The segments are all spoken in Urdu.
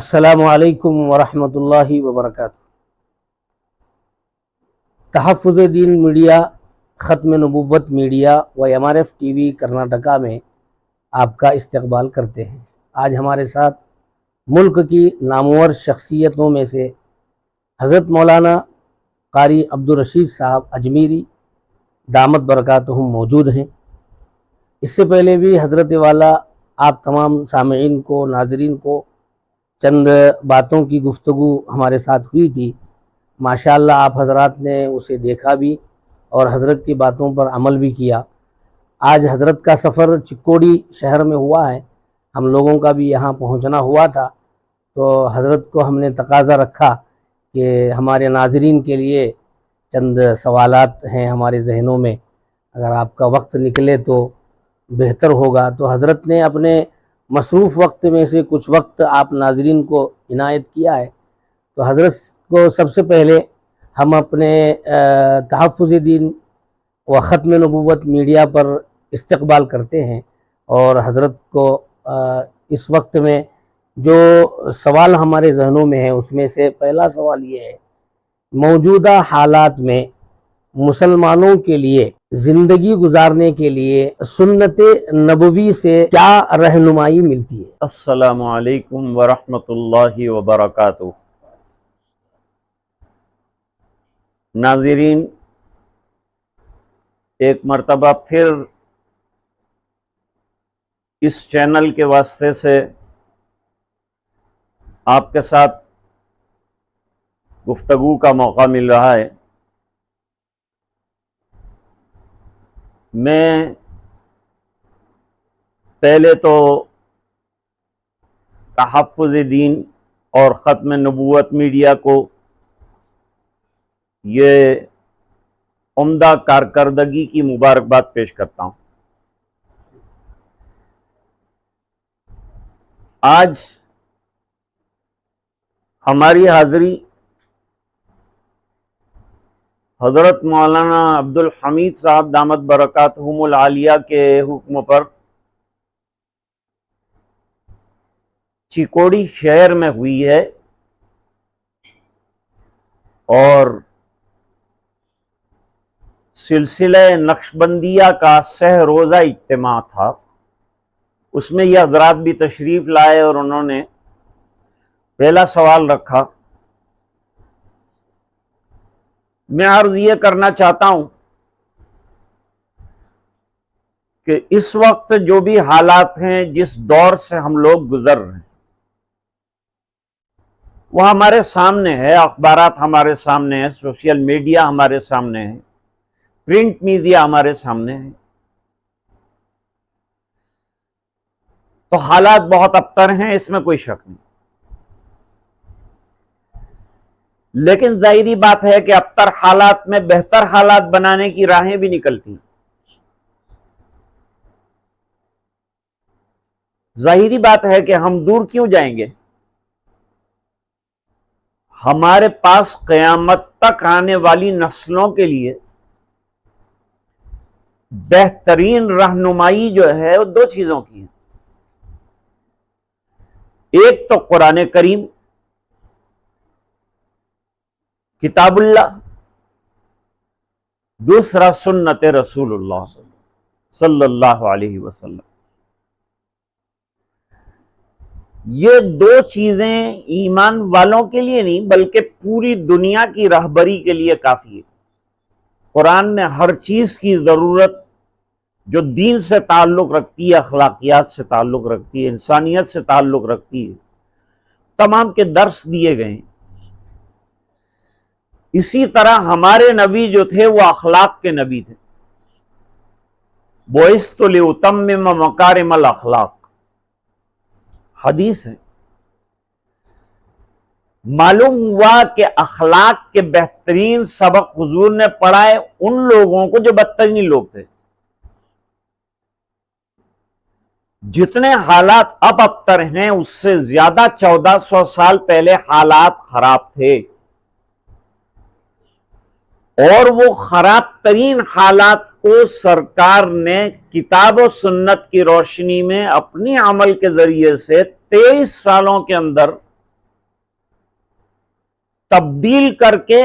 السلام علیکم ورحمۃ اللہ وبرکاتہ۔ تحفظ دین میڈیا، ختم نبوت میڈیا و MRF ٹی وی کرناٹکا میں آپ کا استقبال کرتے ہیں۔ آج ہمارے ساتھ ملک کی نامور شخصیتوں میں سے حضرت مولانا قاری عبدالرشید صاحب اجمیری دامت برکاتہم موجود ہیں۔ اس سے پہلے بھی حضرت والا آپ تمام سامعین کو، ناظرین کو چند باتوں کی گفتگو ہمارے ساتھ ہوئی تھی۔ ماشاءاللہ آپ حضرات نے اسے دیکھا بھی اور حضرت کی باتوں پر عمل بھی کیا۔ آج حضرت کا سفر چکوڑی شہر میں ہوا ہے، ہم لوگوں کا بھی یہاں پہنچنا ہوا تھا، تو حضرت کو ہم نے تقاضا رکھا کہ ہمارے ناظرین کے لیے چند سوالات ہیں ہمارے ذہنوں میں، اگر آپ کا وقت نکلے تو بہتر ہوگا۔ تو حضرت نے اپنے مصروف وقت میں سے کچھ وقت آپ ناظرین کو عنایت کیا ہے۔ تو حضرت کو سب سے پہلے ہم اپنے تحفظ دین و ختم نبوت میڈیا پر استقبال کرتے ہیں، اور حضرت کو اس وقت میں جو سوال ہمارے ذہنوں میں ہے اس میں سے پہلا سوال یہ ہے، موجودہ حالات میں مسلمانوں کے لیے زندگی گزارنے کے لیے سنت نبوی سے کیا رہنمائی ملتی ہے؟ السلام علیکم ورحمۃ اللہ وبرکاتہ۔ ناظرین، ایک مرتبہ پھر اس چینل کے واسطے سے آپ کے ساتھ گفتگو کا موقع مل رہا ہے۔ میں پہلے تو تحفظ دین اور ختم نبوت میڈیا کو یہ عمدہ کارکردگی کی مبارکباد پیش کرتا ہوں۔ آج ہماری حاضری حضرت مولانا عبدالحمید صاحب دامت برکاتہم العالیہ کے حکم پر چکوڑی شہر میں ہوئی ہے، اور سلسلہ نقشبندیہ کا سہ روزہ اجتماع تھا۔ اس میں یہ حضرات بھی تشریف لائے اور انہوں نے پہلا سوال رکھا۔ میں عرض یہ کرنا چاہتا ہوں کہ اس وقت جو بھی حالات ہیں، جس دور سے ہم لوگ گزر رہے ہیں، وہ ہمارے سامنے ہے، اخبارات ہمارے سامنے ہیں، سوشل میڈیا ہمارے سامنے ہے، پرنٹ میڈیا ہمارے سامنے ہے۔ تو حالات بہت ابتر ہیں، اس میں کوئی شک نہیں، لیکن ظاہری بات ہے کہ ابتر حالات میں بہتر حالات بنانے کی راہیں بھی نکلتی ہیں۔ ظاہری بات ہے کہ ہم دور کیوں جائیں گے، ہمارے پاس قیامت تک آنے والی نسلوں کے لیے بہترین رہنمائی جو ہے وہ دو چیزوں کی ہے۔ ایک تو قرآن کریم، کتاب اللہ، دوسرا سنت رسول اللہ صلی اللہ علیہ وسلم۔ یہ دو چیزیں ایمان والوں کے لیے نہیں بلکہ پوری دنیا کی رہبری کے لیے کافی ہے۔ قرآن میں ہر چیز کی ضرورت جو دین سے تعلق رکھتی ہے، اخلاقیات سے تعلق رکھتی ہے، انسانیت سے تعلق رکھتی ہے، تمام کے درس دیے گئے ہیں۔ اسی طرح ہمارے نبی جو تھے وہ اخلاق کے نبی تھے۔ بُعِثْتُ لِأُتَمِّمَ مَكَارِمَ الْأَخْلَاقِ، حدیث ہے۔ معلوم ہوا کہ اخلاق کے بہترین سبق حضور نے پڑھائے ان لوگوں کو جو بدترین لوگ تھے۔ جتنے حالات اب ابتر ہیں اس سے زیادہ 1400 سال پہلے حالات خراب تھے، اور وہ خراب ترین حالات کو سرکار نے کتاب و سنت کی روشنی میں اپنی عمل کے ذریعے سے 23 سالوں کے اندر تبدیل کر کے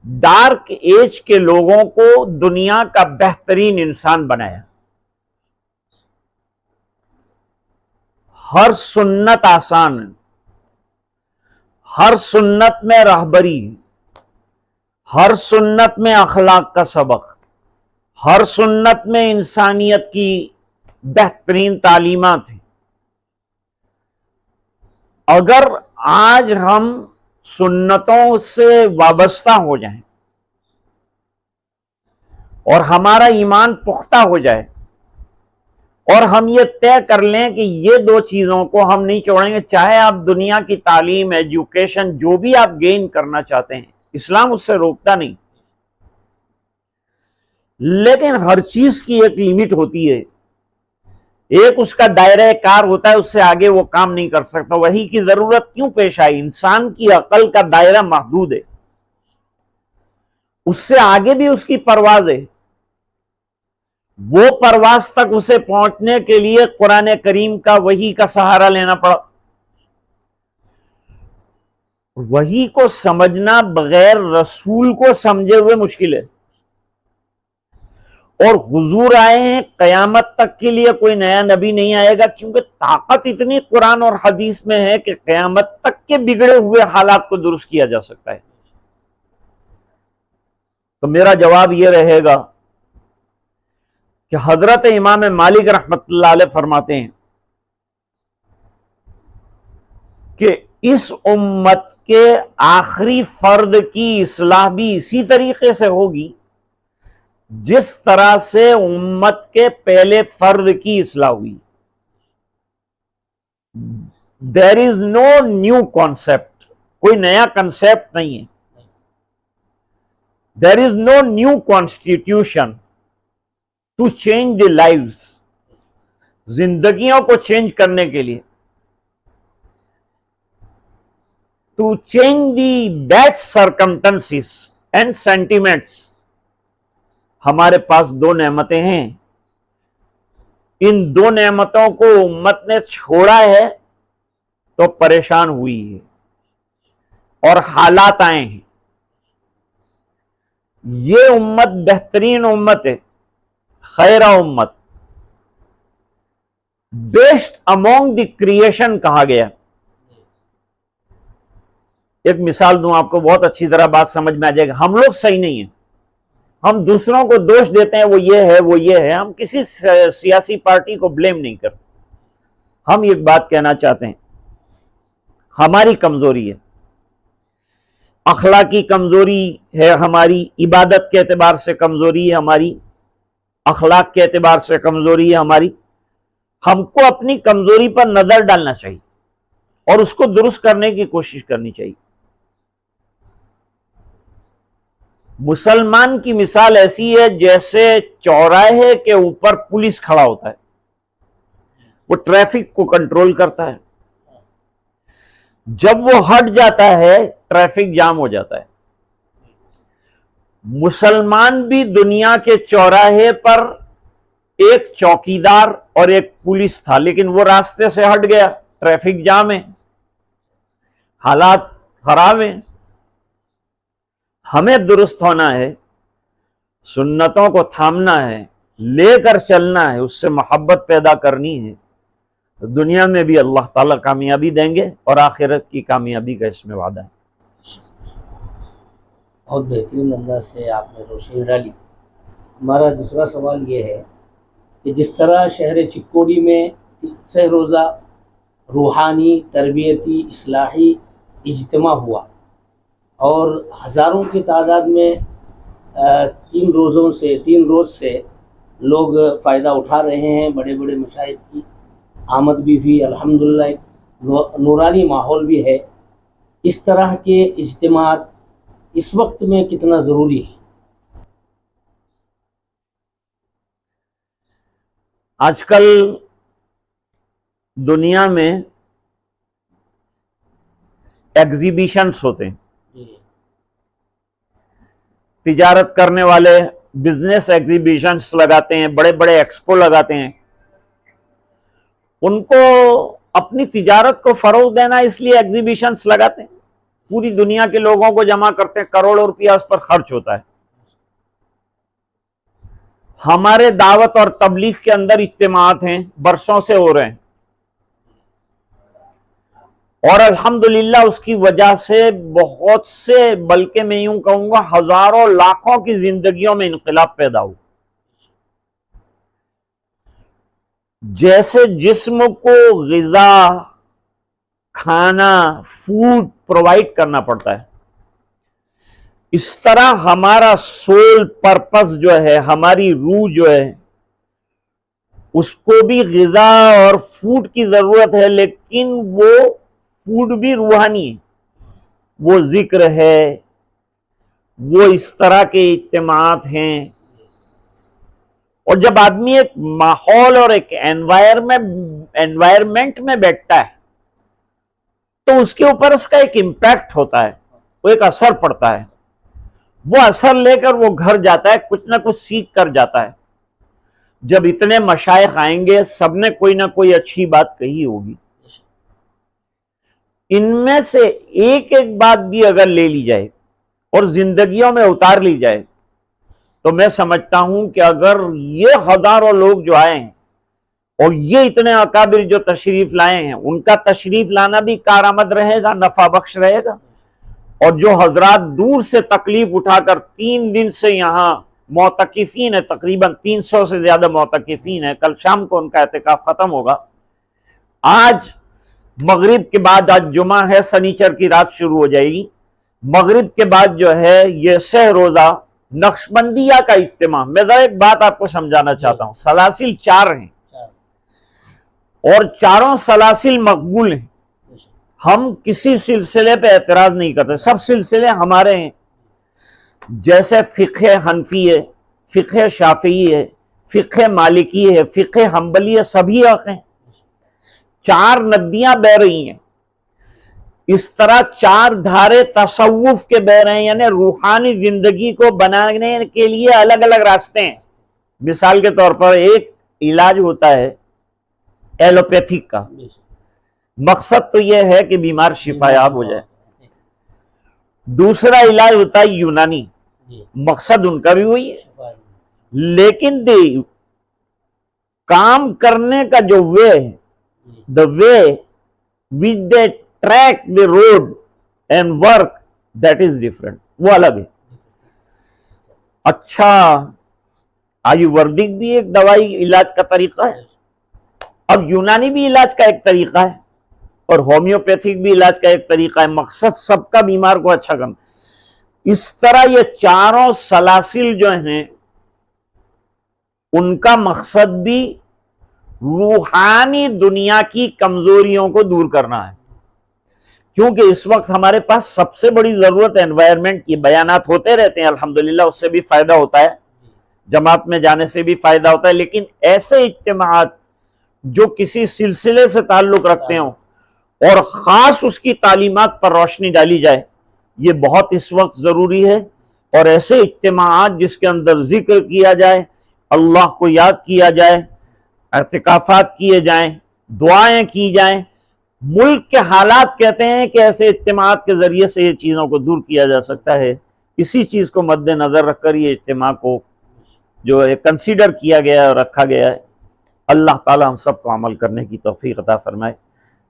ڈارک ایج کے لوگوں کو دنیا کا بہترین انسان بنایا. ہر سنت آسان ہے، ہر سنت میں رہبری، ہر سنت میں اخلاق کا سبق، ہر سنت میں انسانیت کی بہترین تعلیمات ہیں. اگر آج ہم سنتوں سے وابستہ ہو جائیں اور ہمارا ایمان پختہ ہو جائے اور ہم یہ طے کر لیں کہ یہ دو چیزوں کو ہم نہیں چھوڑیں گے، چاہے آپ دنیا کی تعلیم، ایجوکیشن، جو بھی آپ گین کرنا چاہتے ہیں، اسلام اس سے روکتا نہیں، لیکن ہر چیز کی ایک لیمٹ ہوتی ہے، ایک اس کا دائرہ کار ہوتا ہے، اس سے آگے وہ کام نہیں کر سکتا. وحی کی ضرورت کیوں پیش آئی؟ انسان کی عقل کا دائرہ محدود ہے، اس سے آگے بھی اس کی پرواز ہے. وہ پرواز تک اسے پہنچنے کے لیے قرآن کریم کا وحی کا سہارا لینا پڑا. وحی کو سمجھنا بغیر رسول کو سمجھے ہوئے مشکل ہے. اور حضور آئے ہیں، قیامت تک کے لیے کوئی نیا نبی نہیں آئے گا، کیونکہ طاقت اتنی قرآن اور حدیث میں ہے کہ قیامت تک کے بگڑے ہوئے حالات کو درست کیا جا سکتا ہے. تو میرا جواب یہ رہے گا کہ حضرت امام مالک رحمت اللہ علیہ فرماتے ہیں کہ اس امت کے آخری فرد کی اصلاح بھی اسی طریقے سے ہوگی جس طرح سے امت کے پہلے فرد کی اصلاح ہوئی. دیر از نو نیو کانسیپٹ، کوئی نیا کنسیپٹ نہیں ہے. There is no new constitution to change the lives, زندگیوں کو چینج کرنے کے لیے، to change the bad circumstances and sentiments. ہمارے پاس دو نعمتیں ہیں، ان دو نعمتوں کو امت نے چھوڑا ہے تو پریشان ہوئی ہے اور حالات آئے ہیں. یہ امت بہترین امت ہے، خیرہ امت، بیسٹ امونگ دی کریشن کہا گیا. ایک مثال دوں آپ کو، بہت اچھی طرح بات سمجھ میں آ جائے گا. ہم لوگ صحیح نہیں ہیں، ہم دوسروں کو دوش دیتے ہیں، وہ یہ ہے وہ یہ ہے، ہم کسی سیاسی پارٹی کو بلیم نہیں کرتے. ہم ایک بات کہنا چاہتے ہیں، ہماری کمزوری ہے، اخلاقی کمزوری ہے ہماری، عبادت کے اعتبار سے کمزوری ہے ہماری، اخلاق کے اعتبار سے کمزوری ہے ہماری. ہم کو اپنی کمزوری پر نظر ڈالنا چاہیے اور اس کو درست کرنے کی کوشش کرنی چاہیے. مسلمان کی مثال ایسی ہے جیسے چوراہے کے اوپر پولیس کھڑا ہوتا ہے، وہ ٹریفک کو کنٹرول کرتا ہے. جب وہ ہٹ جاتا ہے ٹریفک جام ہو جاتا ہے. مسلمان بھی دنیا کے چوراہے پر ایک چوکیدار اور ایک پولیس تھا، لیکن وہ راستے سے ہٹ گیا، ٹریفک جام ہے، حالات خراب ہیں. ہمیں درست ہونا ہے، سنتوں کو تھامنا ہے، لے کر چلنا ہے، اس سے محبت پیدا کرنی ہے. دنیا میں بھی اللہ تعالیٰ کامیابی دیں گے اور آخرت کی کامیابی کا اس میں وعدہ ہے. بہت بہترین انداز سے آپ نے روشنی ڈالی. ہمارا دوسرا سوال یہ ہے کہ جس طرح شہر چکوڑی میں 3 روزہ روحانی، تربیتی، اصلاحی اجتماع ہوا اور ہزاروں کی تعداد میں 3 روز سے لوگ فائدہ اٹھا رہے ہیں. بڑے بڑے مشائخ کی آمد بھی ہوئی، الحمدللہ ایک نورانی ماحول بھی ہے. اس طرح کے اجتماعات اس وقت میں کتنا ضروری ہے؟ آج کل دنیا میں ایگزیبیشنز ہوتے ہیں، تجارت کرنے والے بزنس ایگزیبیشنز لگاتے ہیں، بڑے بڑے ایکسپو لگاتے ہیں. ان کو اپنی تجارت کو فروغ دینا اس لیے ایگزیبیشنز لگاتے ہیں. پوری دنیا کے لوگوں کو جمع کرتے ہیں، کروڑوں روپیہ اس پر خرچ ہوتا ہے. ہمارے دعوت اور تبلیغ کے اندر اجتماعات ہیں، برسوں سے ہو رہے ہیں، اور الحمدللہ اس کی وجہ سے بہت سے، بلکہ میں یوں کہوں گا ہزاروں لاکھوں کی زندگیوں میں انقلاب پیدا ہوا. جیسے جسم کو غذا، کھانا، فوڈ پرووائڈ کرنا پڑتا ہے، اس طرح ہمارا سول پرپس جو ہے، ہماری روح جو ہے، اس کو بھی غذا اور فوڈ کی ضرورت ہے، لیکن وہ فوڈ بھی روحانی ہے. وہ ذکر ہے، وہ اس طرح کے اجتماعات ہیں. اور جب آدمی ایک ماحول اور ایک انوائرمنٹ میں بیٹھتا ہے تو اس کے اوپر اس کا ایک امپیکٹ ہوتا ہے، وہ ایک اثر پڑتا ہے. وہ اثر لے کر وہ گھر جاتا ہے، کچھ نہ کچھ سیکھ کر جاتا ہے. جب اتنے مشائخ آئیں گے، سب نے کوئی نہ کوئی اچھی بات کہی ہوگی. ان میں سے ایک ایک بات بھی اگر لے لی جائے اور زندگیوں میں اتار لی جائے تو میں سمجھتا ہوں کہ اگر یہ ہزاروں لوگ جو آئے ہیں اور یہ اتنے اکابر جو تشریف لائے ہیں، ان کا تشریف لانا بھی کارآمد رہے گا، نفع بخش رہے گا. اور جو حضرات دور سے تکلیف اٹھا کر 3 دن سے یہاں معتکفین ہیں، تقریباً 300 سے زیادہ معتکفین ہیں، کل شام کو ان کا اعتکاف ختم ہوگا. آج مغرب کے بعد، آج جمعہ ہے، سنیچر کی رات شروع ہو جائے گی، مغرب کے بعد جو ہے یہ 6 روزہ نقشبندیہ کا اجتماع. میں ذرا ایک بات آپ کو سمجھانا چاہتا ہوں. سلاسل 4 ہیں اور چاروں سلاسل مقبول ہیں. ہم کسی سلسلے پہ اعتراض نہیں کرتے، سب سلسلے ہمارے ہیں. جیسے فقہ حنفی ہے، فقہ شافعی ہے، فقہ مالکی ہے، فقہ حنبلی ہے، سبھی حق ہیں. 4 ندیاں بہ رہی ہیں. اس طرح 4 دھارے تصوف کے بہ رہے ہیں، یعنی روحانی زندگی کو بنانے کے لیے الگ الگ راستے ہیں. مثال کے طور پر ایک علاج ہوتا ہے ایلوپیتھک کا، مقصد تو یہ ہے کہ بیمار شفا یاب ہو جائے. دوسرا علاج ہوتا ہے یونانی، مقصد ان کا بھی وہی ہے، لیکن کام کرنے کا جو وے ہے، the way which they track the road and work, that is different، وہ الگ ہے. اچھا، آیورویدک بھی ایک دوائی علاج کا طریقہ ہے، اب یونانی بھی علاج کا ایک طریقہ ہے، اور ہومیوپیتھک بھی علاج کا ایک طریقہ ہے. مقصد سب کا بیمار کو اچھا کرنا. اس طرح یہ چاروں سلاسل جو ہیں ان کا مقصد بھی روحانی دنیا کی کمزوریوں کو دور کرنا ہے. کیونکہ اس وقت ہمارے پاس سب سے بڑی ضرورت ہے انوائرمنٹ کی. بیانات ہوتے رہتے ہیں الحمدللہ، اس سے بھی فائدہ ہوتا ہے، جماعت میں جانے سے بھی فائدہ ہوتا ہے، لیکن ایسے اجتماعات جو کسی سلسلے سے تعلق رکھتے ہوں اور خاص اس کی تعلیمات پر روشنی ڈالی جائے، یہ بہت اس وقت ضروری ہے. اور ایسے اجتماعات جس کے اندر ذکر کیا جائے، اللہ کو یاد کیا جائے، اعتکافات کیے جائیں، دعائیں کی جائیں. ملک کے حالات کہتے ہیں کہ ایسے اجتماعات کے ذریعے سے یہ چیزوں کو دور کیا جا سکتا ہے. اسی چیز کو مد نظر رکھ کر یہ اجتماع کو جو ہے کنسیڈر کیا گیا ہے اور رکھا گیا ہے. اللہ تعالی ہم سب کو عمل کرنے کی توفیق عطا فرمائے.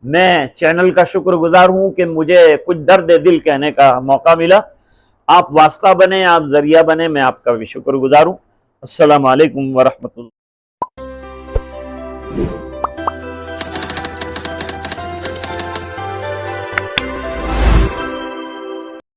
میں چینل کا شکر گزار ہوں کہ مجھے کچھ درد دل کہنے کا موقع ملا. آپ واسطہ بنے، آپ ذریعہ بنے، میں آپ کا بھی شکر گزار ہوں. السلام علیکم ورحمۃ اللہ.